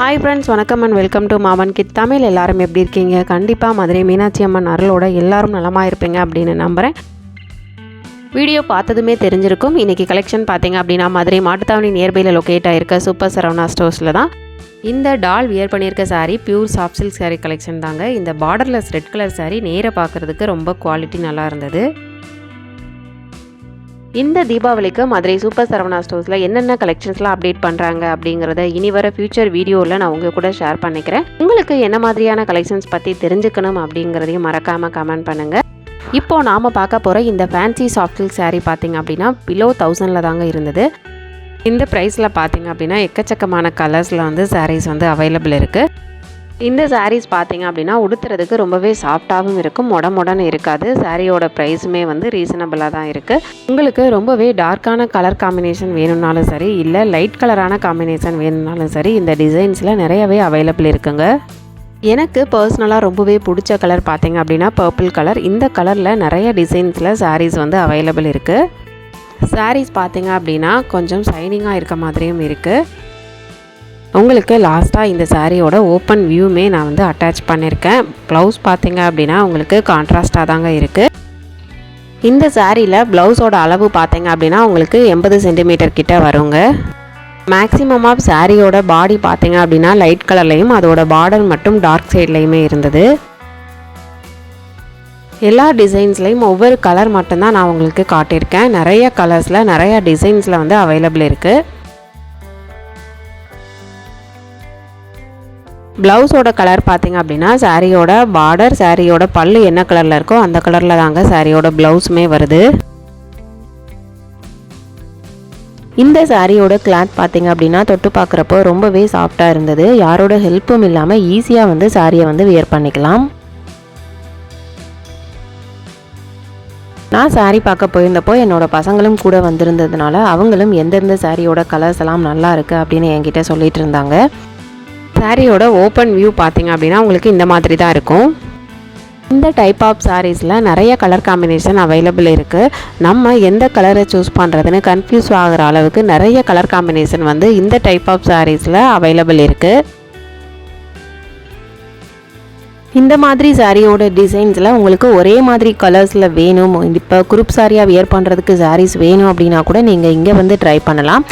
Hi friends, வணக்கம் and welcome to மாமன் kit Tamil. எல்லாரும் எப்படி இருக்கீங்க? கண்டிப்பாக மதுரை மீனாட்சி அம்மன் அருளோட எல்லாரும் நலமாக இருப்பீங்க அப்படின்னு நம்புகிறேன். வீடியோ பார்த்ததுமே தெரிஞ்சிருக்கும். இன்றைக்கி கலெக்ஷன் பார்த்தீங்க அப்படின்னா மதுரை மாட்டுத்தாவணி நியர்பையில் லொக்கேட் ஆகிருக்க சூப்பர் சரவணா ஸ்டோர்ஸில் தான் இந்த டால் வியர் பண்ணியிருக்க sari pure soft silk sari collection தாங்க. இந்த பார்டர்லெஸ் ரெட் கலர் சாரீ நேராக பார்க்குறதுக்கு ரொம்ப குவாலிட்டி நல்லா இருந்தது. இந்த தீபாவளிக்கு மதுரை சூப்பர் சரவணா ஸ்டோர்ஸில் என்னென்ன கலெக்ஷன்ஸ்லாம் அப்டேட் பண்ணுறாங்க அப்படிங்கிறத இனி வர ஃபியூச்சர் வீடியோவில் நான் உங்கள் கூட ஷேர் பண்ணிக்கிறேன். உங்களுக்கு என்ன மாதிரியான கலெக்ஷன்ஸ் பற்றி தெரிஞ்சுக்கணும் அப்படிங்கிறதையும் மறக்காமல் கமெண்ட் பண்ணுங்கள். இப்போது நாம் பார்க்க போகிற இந்த ஃபேன்சி சாஃப்ட் சில்க் சாரீ பார்த்திங்க அப்படின்னா பிலோ 1000 தாங்க இருந்தது. இந்த ப்ரைஸில் பார்த்திங்க அப்படின்னா எக்கச்சக்கமான கலர்ஸில் சாரீஸ் அவைலபிள் இருக்குது. இந்த சாரீஸ் பார்த்திங்க அப்படின்னா உடுத்துறதுக்கு ரொம்பவே சாஃப்டாகவும் இருக்கும், மொடன்னு இருக்காது. சாரியோட ப்ரைஸுமே ரீசனபிளாக தான் இருக்குது. உங்களுக்கு ரொம்பவே டார்க்கான கலர் காம்பினேஷன் வேணும்னாலும் சரி, இல்லை லைட் கலரான காம்பினேஷன் வேணும்னாலும் சரி, இந்த டிசைன்ஸில் நிறையவே அவைலபிள் இருக்குங்க. எனக்கு பர்சனலாக ரொம்பவே பிடிச்ச கலர் பார்த்திங்க அப்படின்னா பர்பிள் கலர். இந்த கலரில் நிறைய டிசைன்ஸில் சாரீஸ் அவைலபிள் இருக்குது. சாரீஸ் பார்த்திங்க அப்படின்னா கொஞ்சம் ஷைனிங்காக இருக்க மாதிரியும் இருக்குது. உங்களுக்கு லாஸ்ட்டாக இந்த சாரியோட ஓப்பன் வியூமே நான் அட்டாச் பண்ணியிருக்கேன். ப்ளவுஸ் பார்த்திங்க அப்படின்னா உங்களுக்கு கான்ட்ராஸ்டாக தாங்க இருக்குது. இந்த சாரியில் ப்ளவுஸோட அளவு பார்த்திங்க அப்படின்னா உங்களுக்கு 80 சென்டிமீட்டர் கிட்ட வருங்க. மேக்ஸிமம் ஆஃப் சாரியோட பாடி பார்த்திங்க அப்படின்னா லைட் கலர்லையும் அதோட பார்டர் மட்டும் டார்க் சைட்லையுமே இருந்தது. எல்லா டிசைன்ஸ்லையும் ஒவ்வொரு கலர் மட்டும்தான் நான் உங்களுக்கு காட்டியிருக்கேன். நிறைய கலர்ஸில் நிறைய டிசைன்ஸில் அவைலபிள் இருக்குது. ப்ளவுஸோட கலர் பார்த்திங்க அப்படின்னா சாரியோட பார்டர், சாரியோட பல்லு என்ன கலரில் இருக்கோ அந்த கலரில் தாங்க சாரியோட ப்ளவுஸுமே வருது. இந்த சாரியோட கிளாத் பார்த்திங்க அப்படின்னா தொட்டு பார்க்குறப்போ ரொம்பவே சாஃப்டாக இருந்தது. யாரோட ஹெல்ப்பும் இல்லாமல் ஈஸியாக சாரியை வியர் பண்ணிக்கலாம். நான் சாரீ பார்க்க போயிருந்தப்போ என்னோடய பசங்களும் கூட வந்திருந்ததுனால அவங்களும் எந்தெந்த சாரியோட கலர்ஸ் எல்லாம் நல்லா இருக்குது அப்படின்னு என்கிட்ட சொல்லிட்டு இருந்தாங்க. சாரியோட ஓப்பன் வியூ பார்த்திங்க அப்படின்னா உங்களுக்கு இந்த மாதிரி தான் இருக்கும். இந்த டைப் ஆஃப் சாரீஸில் நிறைய கலர் காம்பினேஷன் அவைலபிள் இருக்குது. நம்ம எந்த கலரை சூஸ் பண்ணுறதுன்னு கன்ஃபியூஸ் ஆகிற அளவுக்கு நிறைய கலர் காம்பினேஷன் இந்த டைப் ஆஃப் சாரீஸில் அவைலபிள் இருக்குது. இந்த மாதிரி சாரியோட டிசைன்ஸில் உங்களுக்கு ஒரே மாதிரி கலர்ஸில் வேணும், இப்போ குரூப் சாரியாக வியர் பண்ணுறதுக்கு சாரீஸ் வேணும் அப்படின்னா கூட நீங்கள் இங்கே ட்ரை பண்ணலாம்.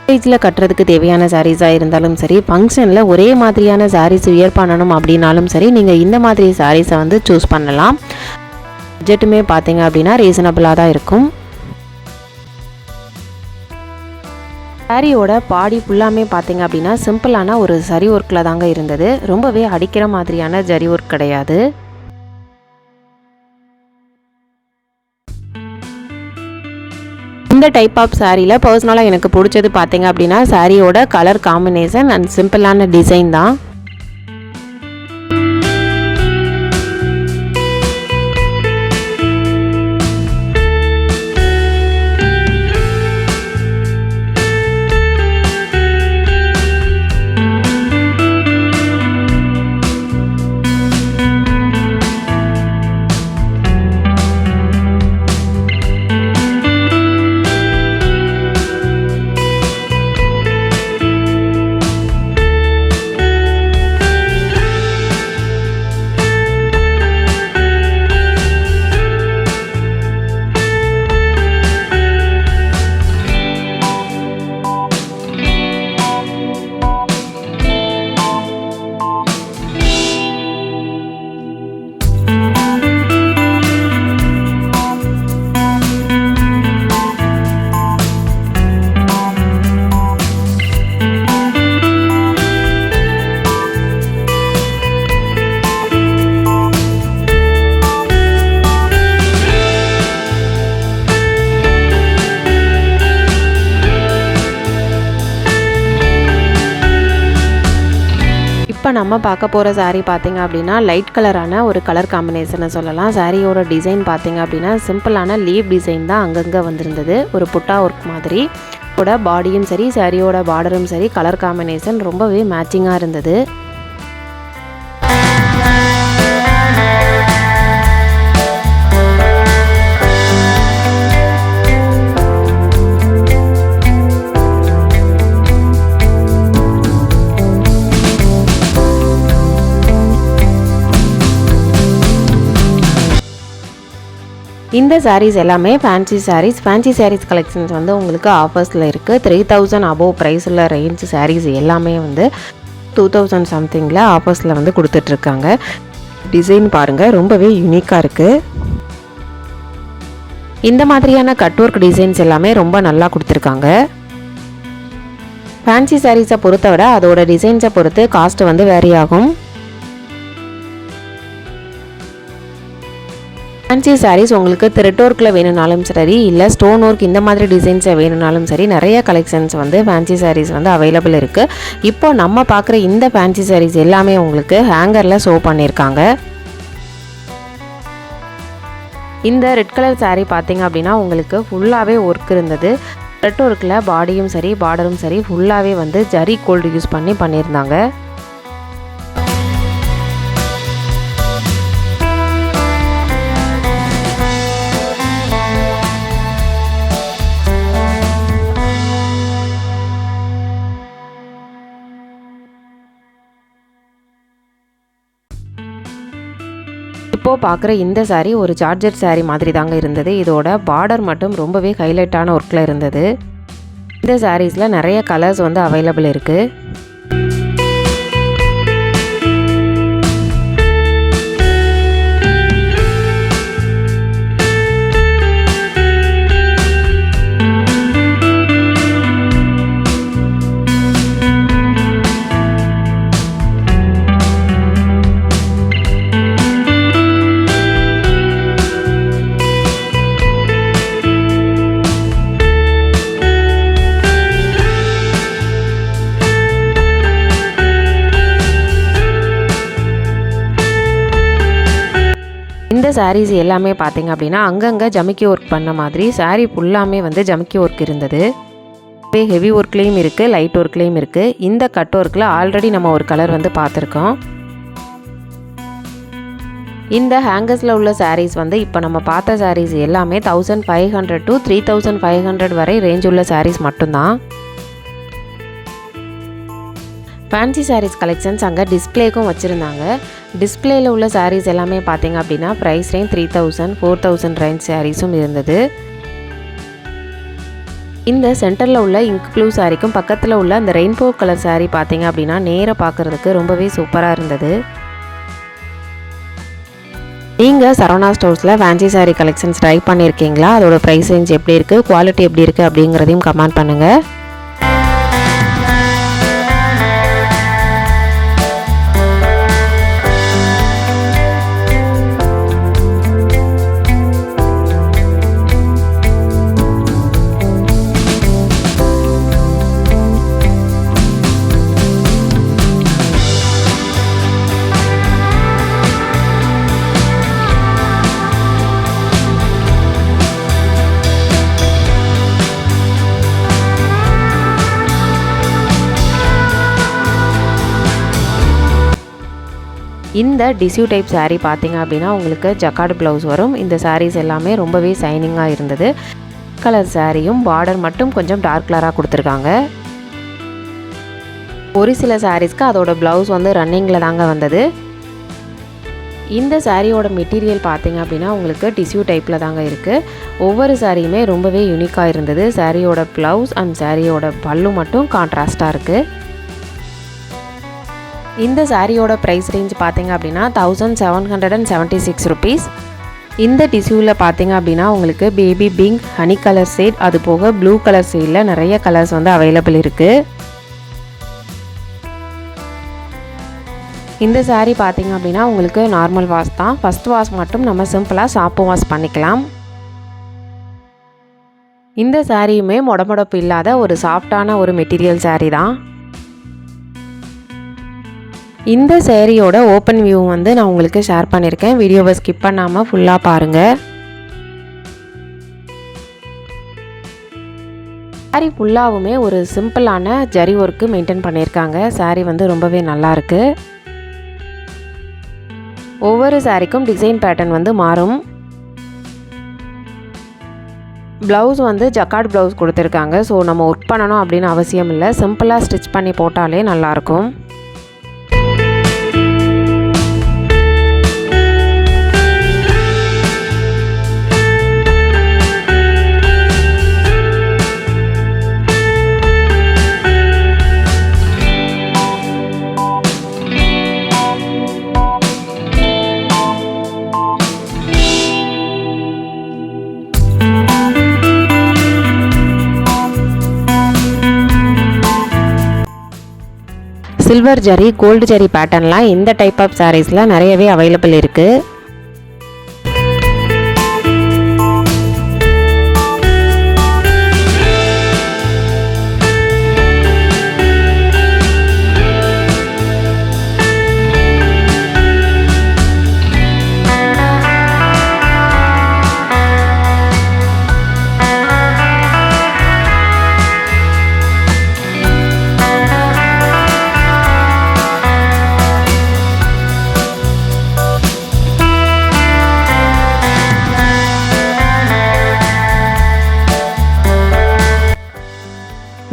மேரேஜில் கட்டுறதுக்கு தேவையான சாரீஸாக இருந்தாலும் சரி, ஃபங்க்ஷனில் ஒரே மாதிரியான சாரீஸ் வியர் பண்ணணும் அப்படின்னாலும் சரி, நீங்கள் இந்த மாதிரி சாரீஸை சூஸ் பண்ணலாம். பட்ஜெட்டுமே பார்த்தீங்க அப்படின்னா ரீசனபிளாக தான் இருக்கும். சாரியோட பாடி ஃபுல்லாமே பார்த்தீங்க அப்படின்னா சிம்பிளான ஒரு ஜரி ஒர்க்கில் தாங்க இருந்தது. ரொம்பவே அடிக்கிற மாதிரியான ஜரி ஒர்க் கிடையாது. இந்த டைப் ஆஃப் சாரியில் பர்சனலாக எனக்கு பிடிச்சது பார்த்தீங்க அப்படின்னா சாரியோட கலர் காம்பினேஷன் அண்ட் சிம்பிளான டிசைன் தான். இப்போ நம்ம பார்க்க போகிற சாரீ பார்த்திங்க அப்படின்னா லைட் கலரான ஒரு கலர் காம்பினேஷனை சொல்லலாம். சாரியோட டிசைன் பார்த்திங்க அப்படின்னா சிம்பிளான லீவ் டிசைன் தான் அங்கங்கே வந்திருந்தது, ஒரு புட்டா ஒர்க் மாதிரி. பாடியும் சரி சாரியோட பார்டரும் சரி கலர் காம்பினேஷன் ரொம்பவே மேட்சிங்காக இருந்தது. இந்த சாரீஸ் எல்லாமே ஃபேன்சி சாரீஸ் கலெக்ஷன்ஸ் வந்து உங்களுக்கு ஆஃபர்ஸில் இருக்குது. 3000 அபோவ் ப்ரைஸில் ரேஞ்ச் சாரீஸ் எல்லாமே வந்து 2000 சம்திங்கில் ஆஃபர்ஸில் வந்து கொடுத்துட்ருக்காங்க. டிசைன் பாருங்கள், ரொம்பவே யூனிக்காக இருக்குது. இந்த மாதிரியான கட் ஒர்க் டிசைன்ஸ் எல்லாமே ரொம்ப நல்லா கொடுத்துருக்காங்க. ஃபேன்சி சாரீஸை பொறுத்த விட அதோட டிசைன்ஸை பொறுத்து காஸ்ட் வந்து வேரி ஆகும். ஃபேன்சி சாரீஸ் உங்களுக்கு த்ரெட் ஒர்க்கில் வேணும்னாலும் சரி, இல்லை ஸ்டோன் ஒர்க் இந்த மாதிரி டிசைன்ஸை வேணும்னாலும் சரி, நிறைய கலெக்ஷன்ஸ் வந்து ஃபேன்சி சாரீஸ் வந்து அவைலபிள் இருக்குது. இப்போ நம்ம பார்க்குற இந்த ஃபேன்சி சாரீஸ் எல்லாமே உங்களுக்கு ஹேங்கரில் ஷோ பண்ணியிருக்காங்க. இந்த ரெட் கலர் சாரீ பார்த்தீங்க அப்படின்னா உங்களுக்கு ஃபுல்லாகவே ஒர்க் இருந்தது. த்ரெட் ஒர்க்கில் பாடியும் சரி பார்டரும் சரி ஃபுல்லாகவே வந்து ஜரி கோல்டு யூஸ் பண்ணியிருந்தாங்க. இப்போது பார்க்குற இந்த சாரீ ஒரு ஜார்ஜெட் சாரீ மாதிரி தாங்க இருந்தது. இதோட பார்டர் மட்டும் ரொம்பவே ஹைலைட்டான ஒர்க்கில் இருந்தது. இந்த சாரீஸில் நிறைய கலர்ஸ் வந்து அவைலபிள் இருக்குது. இந்த சாரீஸ் எல்லாமே பார்த்தீங்க அப்படின்னா அங்கங்கே ஜமிக்கி ஒர்க் பண்ண மாதிரி சாரீ ஃபுல்லாமே வந்து ஜமிக்கி ஒர்க் இருந்தது. ஹெவி ஒர்க்லேயும் இருக்குது, லைட் ஒர்க்லேயும் இருக்குது. இந்த கட் ஒர்க்கில் ஆல்ரெடி நம்ம ஒரு கலர் வந்து பார்த்துருக்கோம். இந்த ஹேங்கர்ஸில் உள்ள சாரீஸ் வந்து இப்போ நம்ம பார்த்த சாரீஸ் எல்லாமே 1500 to 3500 வரை ரேஞ்ச் உள்ள சாரீஸ் மட்டும்தான். ஃபேன்சி சாரீஸ் கலெக்ஷன்ஸ் அங்கே டிஸ்பிளேக்கும் வச்சுருந்தாங்க. டிஸ்பிளேயில் உள்ள சாரீஸ் எல்லாமே பார்த்தீங்க அப்படின்னா ப்ரைஸ் ரேஞ்ச் 3000 4000 ரேஞ்ச் சாரீஸும் இருந்தது. இந்த சென்டரில் உள்ள இங்க் ப்ளூ சாரீக்கும் பக்கத்தில் உள்ள அந்த ரெயின்போ கலர் சாரீ பார்த்தீங்க அப்படின்னா நேராக பார்க்குறதுக்கு ரொம்பவே சூப்பராக இருந்தது. நீங்கள் சரவணா ஸ்டோர்ஸில் ஃபேன்சி சாரீ கலெக்ஷன்ஸ் ட்ரை பண்ணியிருக்கீங்களா? அதோட ப்ரைஸ் ரேஞ்ச் எப்படி இருக்குது, குவாலிட்டி எப்படி இருக்குது அப்படிங்கிறதையும் கமெண்ட் பண்ணுங்கள். இந்த டிஷ்யூ டைப் சாரீ பார்த்தீங்க அப்படின்னா உங்களுக்கு ஜக்கார்டு ப்ளவுஸ் வரும். இந்த சாரீஸ் எல்லாமே ரொம்பவே ஷைனிங்காக இருந்தது. கலர் சாரியும் பார்டர் மட்டும் கொஞ்சம் டார்க் கலராக கொடுத்துருக்காங்க. ஒரு சில சாரீஸ்க்கு அதோட ப்ளவுஸ் வந்து ரன்னிங்கில் தாங்க வந்தது. இந்த சாரியோட மெட்டீரியல் பார்த்தீங்க அப்படின்னா உங்களுக்கு டிஷ்யூ டைப்பில் தாங்க இருக்குது. ஒவ்வொரு சாரியுமே ரொம்பவே யூனிக்காக இருந்தது. சாரியோட ப்ளவுஸ் அண்ட் சாரியோட பல்லு மட்டும் கான்ட்ராஸ்டாக இருக்குது. இந்த சாரியோட ப்ரைஸ் ரேஞ்ச் பார்த்தீங்க அப்படின்னா 1776 ருபீஸ். இந்த டிஷ்யூவில் பார்த்தீங்க அப்படின்னா உங்களுக்கு baby pink, honey colour shade, அது போக ப்ளூ கலர் ஷேடில் நிறைய கலர்ஸ் வந்து அவைலபிள் இருக்குது. இந்த சாரீ பார்த்தீங்க அப்படின்னா உங்களுக்கு நார்மல் வாஷ் தான். ஃபஸ்ட் வாஷ் மட்டும் நம்ம சிம்பிளாக ஷாம்பு வாஷ் பண்ணிக்கலாம். இந்த சாரியுமே மொடமொடப்பு இல்லாத ஒரு சாஃப்டான ஒரு மெட்டீரியல் சாரீ தான். இந்த சாரியோட ஓப்பன் வியூ வந்து நான் உங்களுக்கு ஷேர் பண்ணியிருக்கேன். வீடியோவை ஸ்கிப் பண்ணாமல் ஃபுல்லாக பாருங்கள். சாரீ ஃபுல்லாகவுமே ஒரு சிம்பிளான ஜரி ஒர்க்கு மெயின்டைன் பண்ணியிருக்காங்க. சாரீ வந்து ரொம்பவே நல்லாயிருக்கு. ஒவ்வொரு சாரீக்கும் டிசைன் பேட்டர்ன் வந்து மாறும். ப்ளவுஸ் வந்து ஜக்கார்ட் ப்ளவுஸ் கொடுத்துருக்காங்க. ஸோ நம்ம ஒர்க் பண்ணணும் அப்படின்னு அவசியம் இல்லை. சிம்பிளாக ஸ்டிச் பண்ணி போட்டாலே நல்லாயிருக்கும். சில்வர் ஜரி, கோல்டு ஜரி பேட்டர்ன்லாம் இந்த டைப் ஆஃப் சாரீஸில் நிறையவே அவைலபிள் இருக்குது.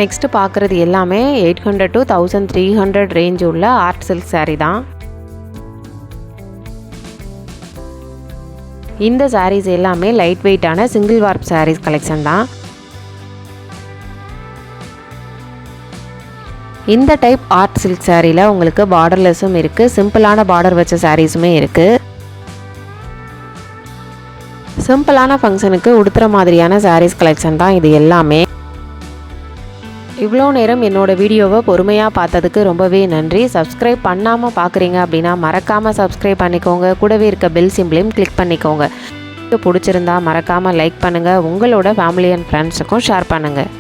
நெக்ஸ்ட்டு பார்க்குறது எல்லாமே 800 to 1300 ரேஞ்ச் உள்ள ஆர்ட் சில்க் சாரீ தான். இந்த சாரீஸ் எல்லாமே லைட் வெயிட்டான சிங்கிள் வார்ப் சாரீஸ் கலெக்ஷன் தான். இந்த டைப் ஆர்ட் சில்க் சாரியில் உங்களுக்கு பார்டர்லெஸ்ஸும் இருக்குது, சிம்பிளான பார்டர் வச்ச சாரீஸுமே இருக்குது. சிம்பிளான ஃபங்க்ஷனுக்கு உடுத்துற மாதிரியான சாரீஸ் கலெக்ஷன் தான் இது எல்லாமே. இவ்வளோ நேரம் என்னோட வீடியோவை பொறுமையாக பார்த்ததுக்கு ரொம்பவே நன்றி. சப்ஸ்கிரைப் பண்ணாமல் பார்க்குறீங்க அப்படின்னா மறக்காமல் சப்ஸ்கிரைப் பண்ணிக்கோங்க. கூடவே இருக்க பெல் சிம்பிளையும் கிளிக் பண்ணிக்கோங்க. பிடிச்சிருந்தா மறக்காமல் லைக் பண்ணுங்கள். உங்களோட ஃபேமிலி அண்ட் ஃப்ரெண்ட்ஸுக்கும் ஷேர் பண்ணுங்கள்.